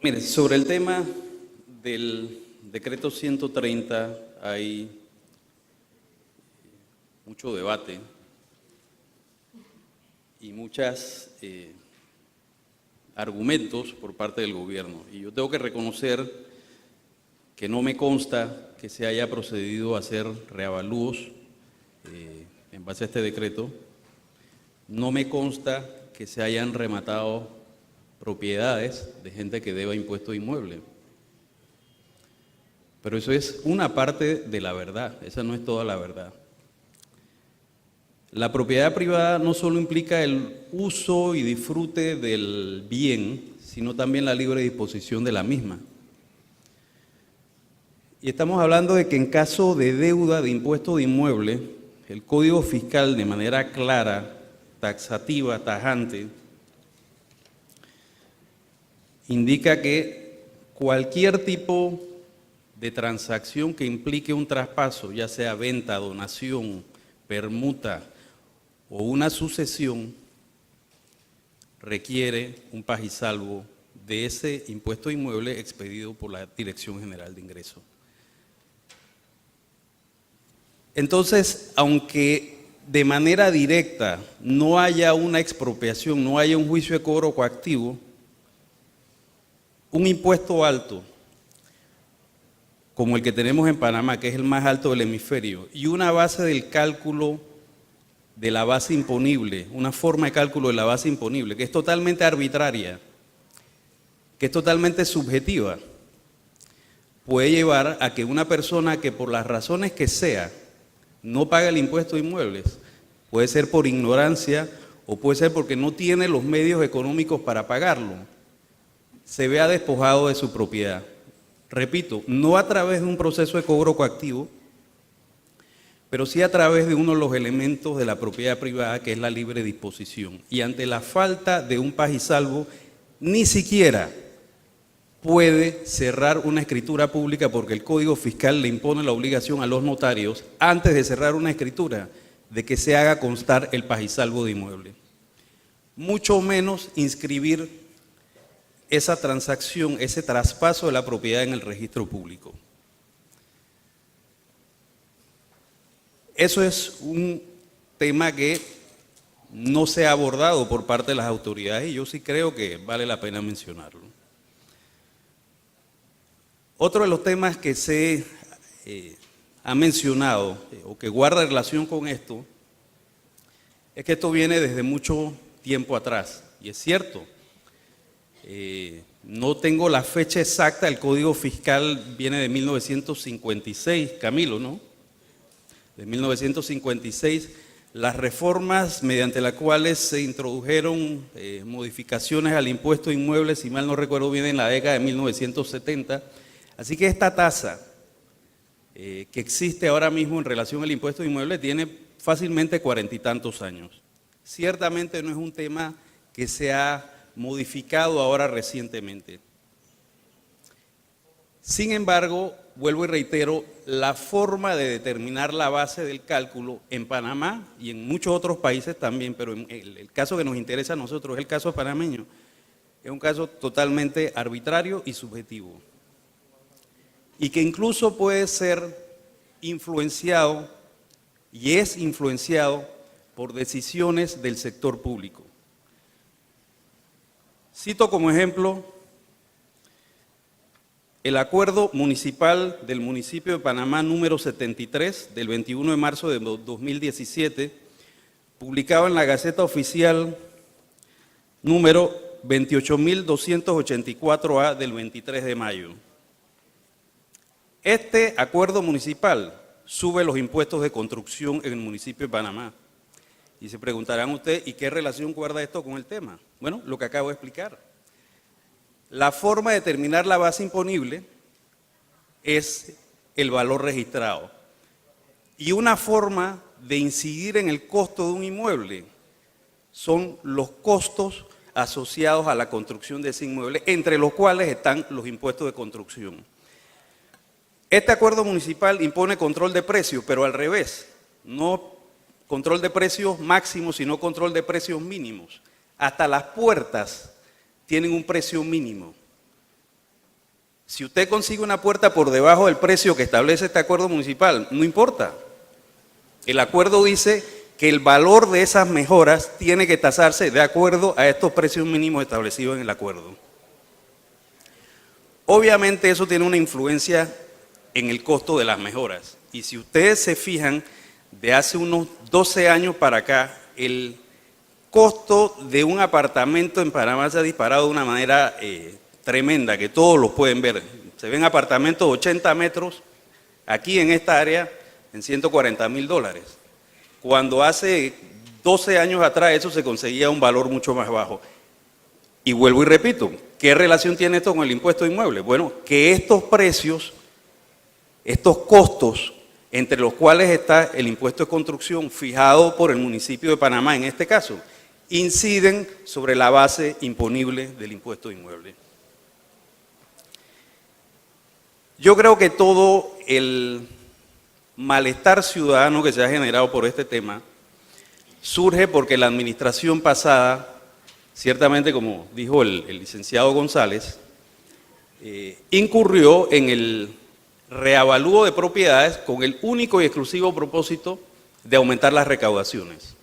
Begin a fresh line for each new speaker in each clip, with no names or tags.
Mire, sobre el tema del decreto 130 hay mucho debate y muchos argumentos por parte del gobierno. Y yo tengo que reconocer que no me consta que se haya procedido a hacer reavalúos en base a este decreto. No me consta que se hayan rematado propiedades de gente que deba impuesto de inmueble. Pero eso es una parte de la verdad, esa no es toda la verdad. La propiedad privada no solo implica el uso y disfrute del bien, sino también la libre disposición de la misma. Y estamos hablando de que en caso de deuda de impuesto de inmueble, el Código Fiscal de manera clara, taxativa, tajante, indica que cualquier tipo de transacción que implique un traspaso, ya sea venta, donación, permuta o una sucesión, requiere un pagisalvo de ese impuesto de inmueble expedido por la Dirección General de Ingresos. Entonces, aunque de manera directa no haya una expropiación, no haya un juicio de cobro coactivo, un impuesto alto, como el que tenemos en Panamá, que es el más alto del hemisferio, y una base del cálculo de la base imponible, una forma de cálculo de la base imponible, que es totalmente arbitraria, que es totalmente subjetiva, puede llevar a que una persona que por las razones que sea no paga el impuesto de inmuebles, puede ser por ignorancia o puede ser porque no tiene los medios económicos para pagarlo, se vea despojado de su propiedad. Repito, no a través de un proceso de cobro coactivo, pero sí a través de uno de los elementos de la propiedad privada, que es la libre disposición. Y ante la falta de un pagisalvo, ni siquiera puede cerrar una escritura pública, porque el Código Fiscal le impone la obligación a los notarios, antes de cerrar una escritura, de que se haga constar el pagisalvo de inmueble. Mucho menos inscribir esa transacción, ese traspaso de la propiedad en el registro público. Eso es un tema que no se ha abordado por parte de las autoridades y yo sí creo que vale la pena mencionarlo. Otro de los temas que se ha mencionado o que guarda relación con esto es que esto viene desde mucho tiempo atrás, y es cierto. No tengo la fecha exacta, el Código Fiscal viene de 1956, Camilo, ¿no? De 1956, las reformas mediante las cuales se introdujeron modificaciones al impuesto de inmuebles, si mal no recuerdo bien, en la década de 1970. Así que esta tasa que existe ahora mismo en relación al impuesto de inmuebles tiene fácilmente 40 y tantos años. Ciertamente no es un tema que se ha modificado ahora recientemente. Sin embargo, vuelvo y reitero, la forma de determinar la base del cálculo en Panamá y en muchos otros países también, pero en el caso que nos interesa a nosotros es el caso panameño, es un caso totalmente arbitrario y subjetivo, y que incluso puede ser influenciado y es influenciado por decisiones del sector público. Cito como ejemplo el acuerdo municipal del municipio de Panamá número 73 del 21 de marzo de 2017, publicado en la Gaceta Oficial número 28.284A del 23 de mayo. Este acuerdo municipal sube los impuestos de construcción en el municipio de Panamá. Y se preguntarán ustedes, ¿y qué relación guarda esto con el tema? Bueno, lo que acabo de explicar. La forma de determinar la base imponible es el valor registrado. Y una forma de incidir en el costo de un inmueble son los costos asociados a la construcción de ese inmueble, entre los cuales están los impuestos de construcción. Este acuerdo municipal impone control de precios, pero al revés, no control de precios máximos, sino control de precios mínimos. Hasta las puertas tienen un precio mínimo. Si usted consigue una puerta por debajo del precio que establece este acuerdo municipal, no importa. El acuerdo dice que el valor de esas mejoras tiene que tasarse de acuerdo a estos precios mínimos establecidos en el acuerdo. Obviamente eso tiene una influencia en el costo de las mejoras. Y si ustedes se fijan, de hace unos 12 años para acá, el costo de un apartamento en Panamá se ha disparado de una manera tremenda, que todos los pueden ver. Se ven apartamentos de 80 metros aquí en esta área en $140,000. Cuando hace 12 años atrás eso se conseguía un valor mucho más bajo. Y vuelvo y repito, ¿qué relación tiene esto con el impuesto de inmuebles? Bueno, que estos precios, estos costos, entre los cuales está el impuesto de construcción fijado por el municipio de Panamá en este caso, inciden sobre la base imponible del impuesto de inmuebles. Yo creo que todo el malestar ciudadano que se ha generado por este tema surge porque la administración pasada, ciertamente como dijo el licenciado González, incurrió en el reavalúo de propiedades con el único y exclusivo propósito de aumentar las recaudaciones.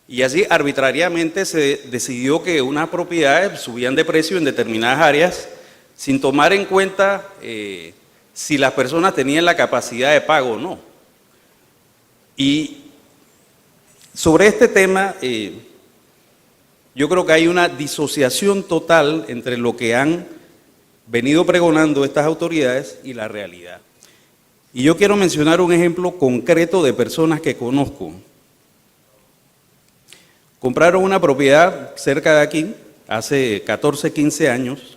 Y así arbitrariamente se decidió que unas propiedades subían de precio en determinadas áreas sin tomar en cuenta si las personas tenían la capacidad de pago o no. Y sobre este tema, yo creo que hay una disociación total entre lo que han venido pregonando estas autoridades y la realidad. Y yo quiero mencionar un ejemplo concreto de personas que conozco. Compraron una propiedad cerca de aquí, hace 14, 15 años.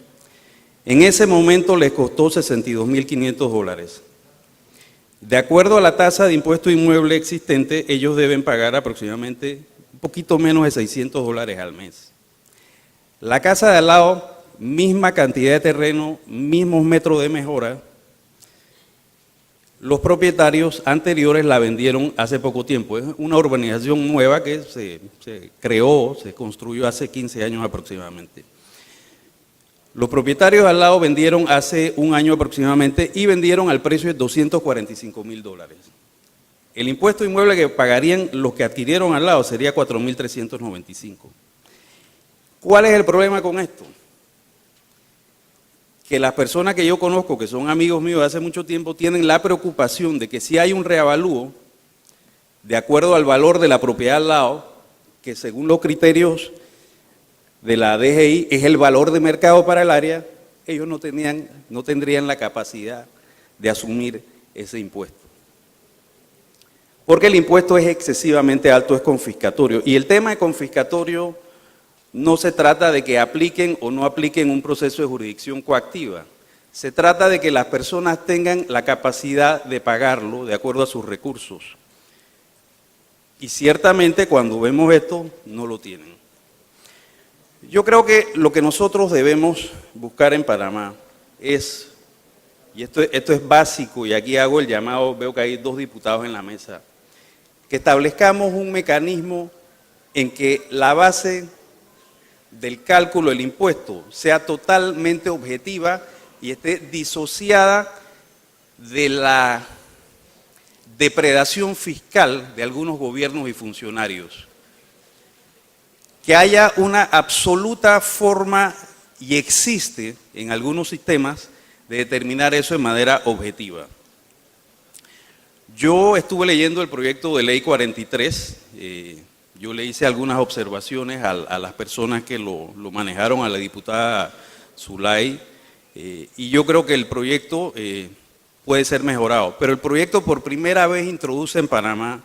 En ese momento les costó $62,500. De acuerdo a la tasa de impuesto inmueble existente, ellos deben pagar aproximadamente un poquito menos de $600 al mes. La casa de al lado, misma cantidad de terreno, mismos metros de mejora. Los propietarios anteriores la vendieron hace poco tiempo. Es una urbanización nueva que se creó, se construyó hace 15 años aproximadamente. Los propietarios al lado vendieron hace un año aproximadamente y vendieron al precio de $245,000. El impuesto inmueble que pagarían los que adquirieron al lado sería $4,395. ¿Cuál es el problema con esto? Que las personas que yo conozco, que son amigos míos de hace mucho tiempo, tienen la preocupación de que si hay un reavalúo, de acuerdo al valor de la propiedad al lado, que según los criterios de la DGI es el valor de mercado para el área, ellos no tendrían la capacidad de asumir ese impuesto. Porque el impuesto es excesivamente alto, es confiscatorio. Y el tema de confiscatorio no se trata de que apliquen o no apliquen un proceso de jurisdicción coactiva. Se trata de que las personas tengan la capacidad de pagarlo de acuerdo a sus recursos. Y ciertamente cuando vemos esto, no lo tienen. Yo creo que lo que nosotros debemos buscar en Panamá es, y esto es básico, y aquí hago el llamado, veo que hay 2 diputados en la mesa, que establezcamos un mecanismo en que la base del cálculo del impuesto sea totalmente objetiva y esté disociada de la depredación fiscal de algunos gobiernos y funcionarios. Que haya una absoluta forma, y existe en algunos sistemas, de determinar eso de manera objetiva. Yo estuve leyendo el proyecto de ley 43, yo le hice algunas observaciones a las personas que lo manejaron, a la diputada Zulay, y yo creo que el proyecto puede ser mejorado. Pero el proyecto por primera vez introduce en Panamá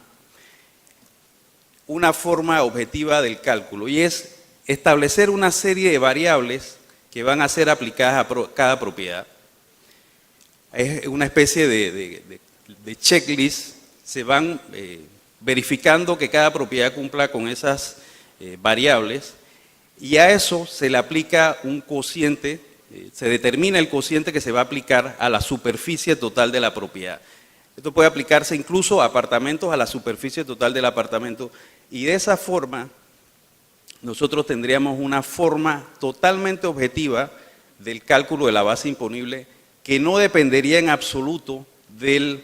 una forma objetiva del cálculo, y es establecer una serie de variables que van a ser aplicadas a cada propiedad. Es una especie de checklist, se van verificando que cada propiedad cumpla con esas variables, y a eso se le aplica un cociente, se determina el cociente que se va a aplicar a la superficie total de la propiedad. Esto puede aplicarse incluso a apartamentos, a la superficie total del apartamento, y de esa forma nosotros tendríamos una forma totalmente objetiva del cálculo de la base imponible que no dependería en absoluto del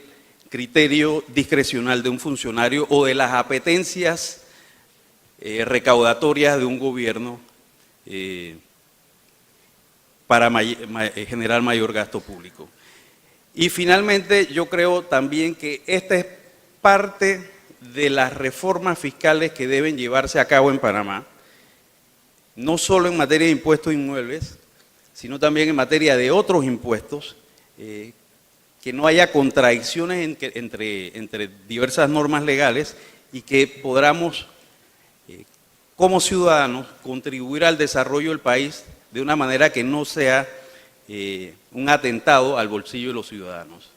criterio discrecional de un funcionario o de las apetencias recaudatorias de un gobierno para generar mayor gasto público. Y finalmente, yo creo también que esta es parte de las reformas fiscales que deben llevarse a cabo en Panamá, no solo en materia de impuestos inmuebles, sino también en materia de otros impuestos, que no haya contradicciones entre diversas normas legales y que podamos, como ciudadanos, contribuir al desarrollo del país de una manera que no sea un atentado al bolsillo de los ciudadanos.